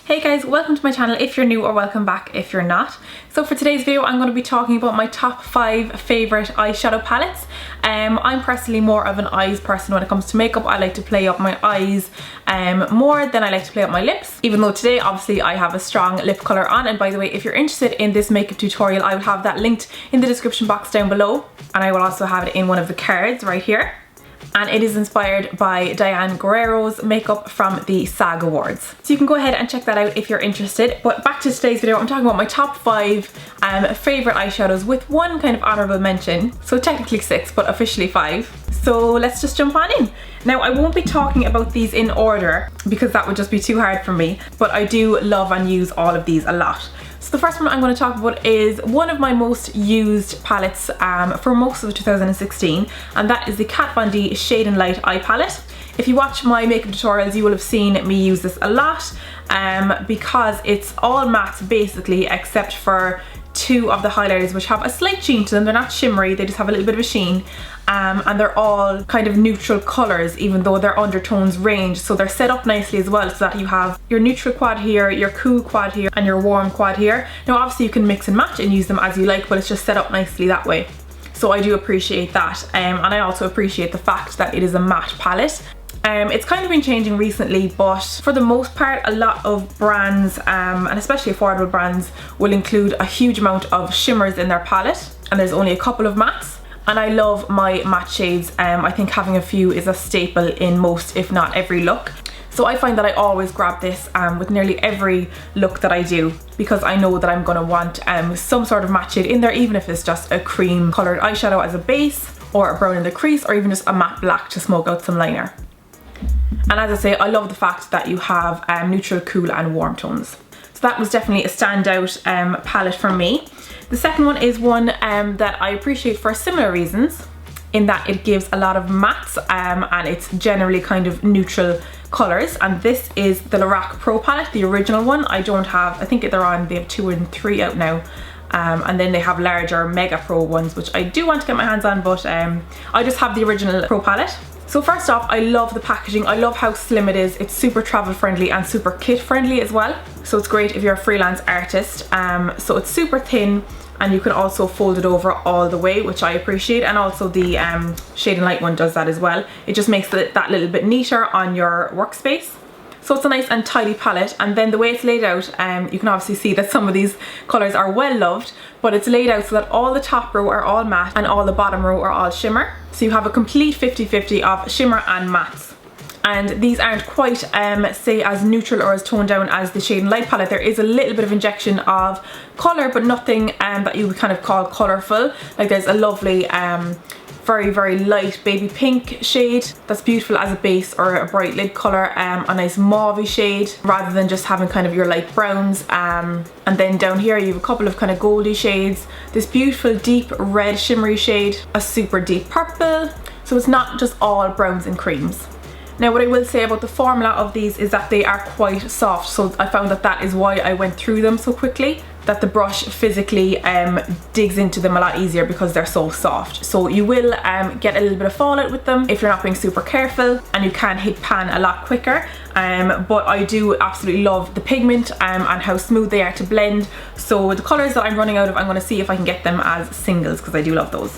Hey guys, welcome to my channel if you're new, or welcome back if you're not. So for today's video I'm going to be talking about my top 5 favourite eyeshadow palettes. I'm personally more of an eyes person when it comes to makeup. I like to play up my eyes more than I like to play up my lips, even though today obviously I have a strong lip colour on. And by the way, if you're interested in this makeup tutorial, I will have that linked in the description box down below, and I will also have it in one of the cards right here. And it is inspired by Diane Guerrero's makeup from the SAG Awards. So you can go ahead and check that out if you're interested. But back to today's video, I'm talking about my top 5 favourite eyeshadows with one kind of honourable mention. So technically 6, but officially 5. So let's just jump on in. Now I won't be talking about these in order because that would just be too hard for me, but I do love and use all of these a lot. So the first one I'm going to talk about is one of my most used palettes for most of 2016, and that is the Kat Von D Shade and Light Eye Palette. If you watch my makeup tutorials, you will have seen me use this a lot because it's all mattes basically, except for 2 of the highlighters which have a slight sheen to them. They're not shimmery, they just have a little bit of a sheen, and they're all kind of neutral colours even though their undertones range, so they're set up nicely as well, so that you have your neutral quad here, your cool quad here, and your warm quad here. Now obviously you can mix and match and use them as you like, but it's just set up nicely that way. So I do appreciate that, and I also appreciate the fact that it is a matte palette. It's kind of been changing recently, but for the most part a lot of brands, and especially affordable brands, will include a huge amount of shimmers in their palette, and there's only a couple of mattes. And I love my matte shades. I think having a few is a staple in most, if not every look. So I find that I always grab this with nearly every look that I do, because I know that I'm going to want some sort of matte shade in there, even if it's just a cream coloured eyeshadow as a base, or a brown in the crease, or even just a matte black to smoke out some liner. And as I say, I love the fact that you have neutral, cool and warm tones. So that was definitely a standout palette for me. The second one is one that I appreciate for similar reasons, in that it gives a lot of mattes and it's generally kind of neutral colours. And this is the Lorac Pro palette, the original one. I don't have, I think they have 2 and 3 out now. And then they have larger Mega Pro ones, which I do want to get my hands on, but I just have the original Pro palette. So first off, I love the packaging. I love how slim it is. It's super travel friendly and super kit friendly as well. So it's great if you're a freelance artist. So it's super thin, and you can also fold it over all the way, which I appreciate. And also the Shade and Light one does that as well. It just makes it that little bit neater on your workspace. So it's a nice and tidy palette, and then the way it's laid out, you can obviously see that some of these colours are well loved, but it's laid out so that all the top row are all matte and all the bottom row are all shimmer. So you have a complete 50-50 of shimmer and mattes. And these aren't quite say as neutral or as toned down as the Shade and Light palette. There is a little bit of injection of colour, but nothing that you would kind of call colourful. Like there's a lovely very light baby pink shade that's beautiful as a base, or a bright lid colour, a nice mauvey shade rather than just having kind of your light browns, and then down here you have a couple of kind of goldy shades, this beautiful deep red shimmery shade, a super deep purple. So it's not just all browns and creams. Now what I will say about the formula of these is that they are quite soft, so I found that that is why I went through them so quickly, that the brush physically digs into them a lot easier because they're so soft. So you will get a little bit of fallout with them if you're not being super careful, and you can hit pan a lot quicker, but I do absolutely love the pigment and how smooth they are to blend. So the colours that I'm running out of, I'm going to see if I can get them as singles, because I do love those.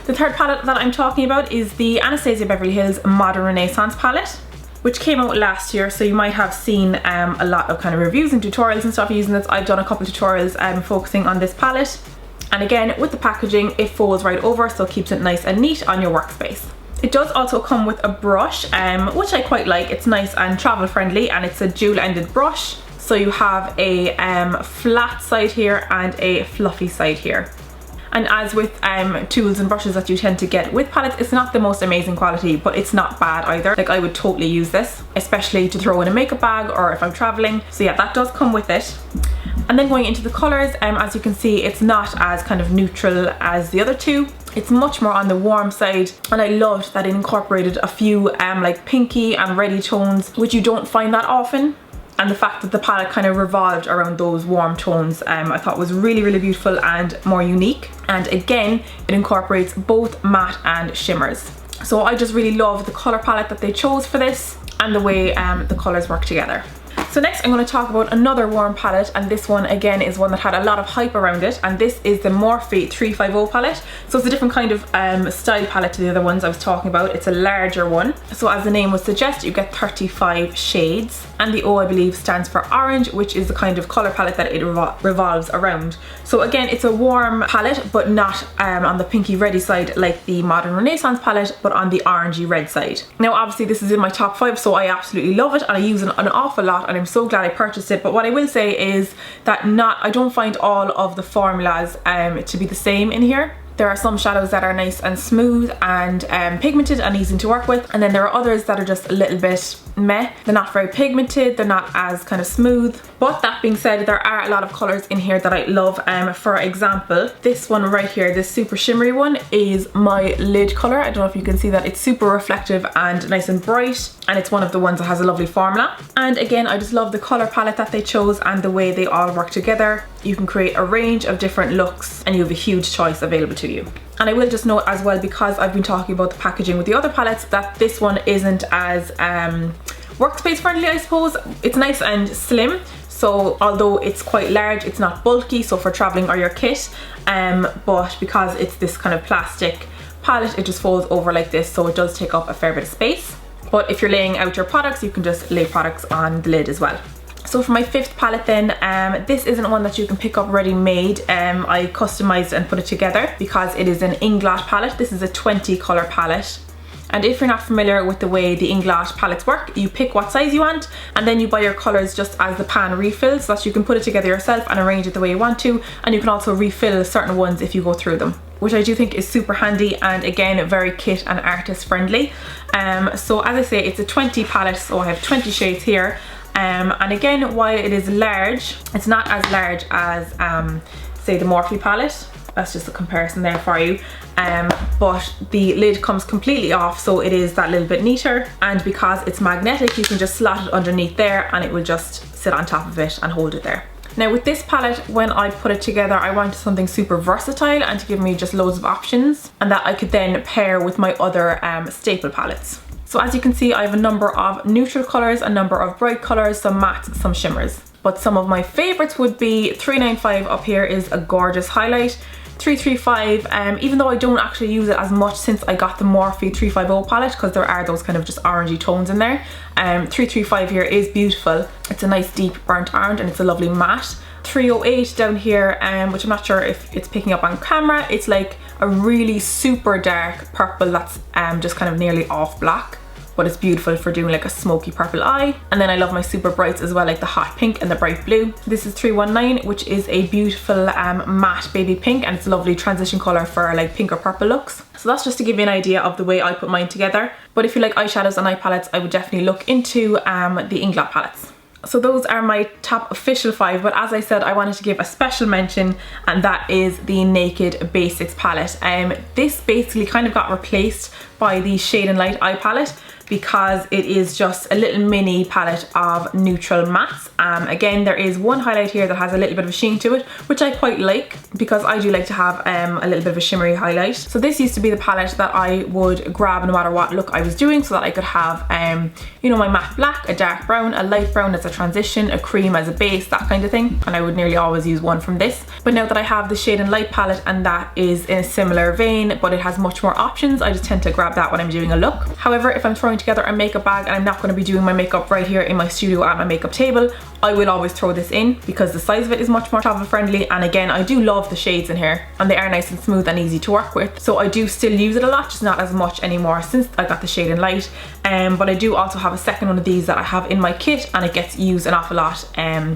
The third palette that I'm talking about is the Anastasia Beverly Hills Modern Renaissance palette, which came out last year, so you might have seen a lot of kind of reviews and tutorials and stuff using this. I've done a couple of tutorials focusing on this palette, and again with the packaging it folds right over, so it keeps it nice and neat on your workspace. It does also come with a brush, which I quite like. It's nice and travel friendly, and it's a dual-ended brush, so you have a flat side here and a fluffy side here. And as with tools and brushes that you tend to get with palettes, it's not the most amazing quality, but it's not bad either. Like I would totally use this, especially to throw in a makeup bag or if I'm traveling. So yeah, that does come with it. And then going into the colours, as you can see, it's not as kind of neutral as the other two. It's much more on the warm side, and I loved that it incorporated a few like pinky and reddy tones, which you don't find that often. And the fact that the palette kind of revolved around those warm tones, I thought was really beautiful and more unique. And again, it incorporates both matte and shimmers. So I just really love the colour palette that they chose for this, and the way the colours work together. So next I'm going to talk about another warm palette, and this one again is one that had a lot of hype around it, and this is the Morphe 350 palette. So it's a different kind of style palette to the other ones I was talking about. It's a larger one. So as the name would suggest, you get 35 shades, and the O I believe stands for orange, which is the kind of colour palette that it revolves around. So again, it's a warm palette, but not on the pinky reddy side like the Modern Renaissance palette, but on the orangey red side. Now obviously this is in my top 5, so I absolutely love it and I use it an awful lot, and I'm so glad I purchased it. But what I will say is that I don't find all of the formulas to be the same in here. There are some shadows that are nice and smooth and pigmented and easy to work with, and then there are others that are just a little bit meh. They're not very pigmented, they're not as kind of smooth. But that being said, there are a lot of colours in here that I love. For example, this one right here, this super shimmery one, is my lid colour. I don't know if you can see that. It's super reflective and nice and bright, and it's one of the ones that has a lovely formula. And again, I just love the colour palette that they chose and the way they all work together. You can create a range of different looks and you have a huge choice available to you. And I will just note as well, because I've been talking about the packaging with the other palettes, that this one isn't as workspace friendly, I suppose. It's nice and slim, so although it's quite large, it's not bulky, so for traveling or your kit, but because it's this kind of plastic palette, it just folds over like this, so it does take up a fair bit of space. But if you're laying out your products, you can just lay products on the lid as well. So for my 5th palette then, this isn't one that you can pick up ready-made. I customized and put it together because it is an Inglot palette. This is a 20 colour palette. And if you're not familiar with the way the Inglot palettes work, you pick what size you want and then you buy your colours just as the pan refills, so that you can put it together yourself and arrange it the way you want to, and you can also refill certain ones if you go through them, which I do think is super handy, and again very kit and artist friendly. So as I say, it's a 20 palette, so I have 20 shades here. And again, while it is large, it's not as large as say the Morphe palette. That's just a comparison there for you. But the lid comes completely off, so it is that little bit neater, and because it's magnetic, you can just slot it underneath there and it will just sit on top of it and hold it there. Now with this palette, when I put it together, I wanted something super versatile and to give me just loads of options, and that I could then pair with my other staple palettes. So as you can see, I have a number of neutral colours, a number of bright colours, some mattes, some shimmers. But some of my favourites would be 395 up here is a gorgeous highlight. 335, even though I don't actually use it as much since I got the Morphe 350 palette, because there are those kind of just orangey tones in there. 335 here is beautiful. It's a nice deep burnt orange and it's a lovely matte. 308 down here, which I'm not sure if it's picking up on camera. It's like a really super dark purple that's just kind of nearly off black, but it's beautiful for doing like a smoky purple eye. And then I love my super brights as well, like the hot pink and the bright blue. This is 319, which is a beautiful matte baby pink, and it's a lovely transition colour for like pink or purple looks. So that's just to give you an idea of the way I put mine together. But if you like eyeshadows and eye palettes, I would definitely look into the Inglot palettes. So those are my top official 5, but as I said, I wanted to give a special mention, and that is the Naked Basics palette. This basically kind of got replaced by the Shade and Light eye palette because it is just a little mini palette of neutral mattes. Again, there is one highlight here that has a little bit of a sheen to it, which I quite like because I do like to have a little bit of a shimmery highlight. So this used to be the palette that I would grab no matter what look I was doing, so that I could have you know, my matte black, a dark brown, a light brown as a transition, a cream as a base, that kind of thing, and I would nearly always use one from this. But now that I have the Shade and Light palette, and that is in a similar vein but it has much more options, I just tend to grab that when I'm doing a look. However, if I'm throwing together a makeup bag and I'm not going to be doing my makeup right here in my studio at my makeup table, I will always throw this in because the size of it is much more travel friendly, and again, I do love the shades in here and they are nice and smooth and easy to work with, so I do still use it a lot, just not as much anymore since I got the Shade and Light. But I do also have a second one of these that I have in my kit, and it gets used an awful lot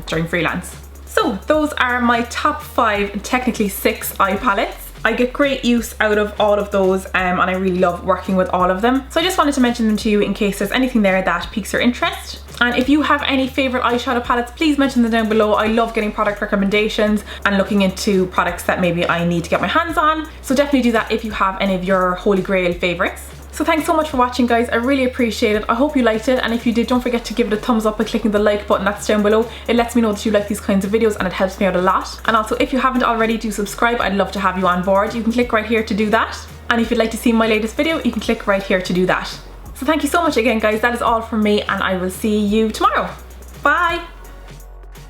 during freelance. So those are my top 5, technically 6 eye palettes. I get great use out of all of those, and I really love working with all of them. So I just wanted to mention them to you in case there's anything there that piques your interest. And if you have any favourite eyeshadow palettes, please mention them down below. I love getting product recommendations and looking into products that maybe I need to get my hands on. So definitely do that if you have any of your holy grail favourites. So thanks so much for watching, guys. I really appreciate it. I hope you liked it, and if you did, don't forget to give it a thumbs up by clicking the like button that's down below. It lets me know that you like these kinds of videos and it helps me out a lot. And also, if you haven't already, do subscribe. I'd love to have you on board. You can click right here to do that. And if you'd like to see my latest video, you can click right here to do that. So thank you so much again, guys. That is all from me, and I will see you tomorrow. Bye!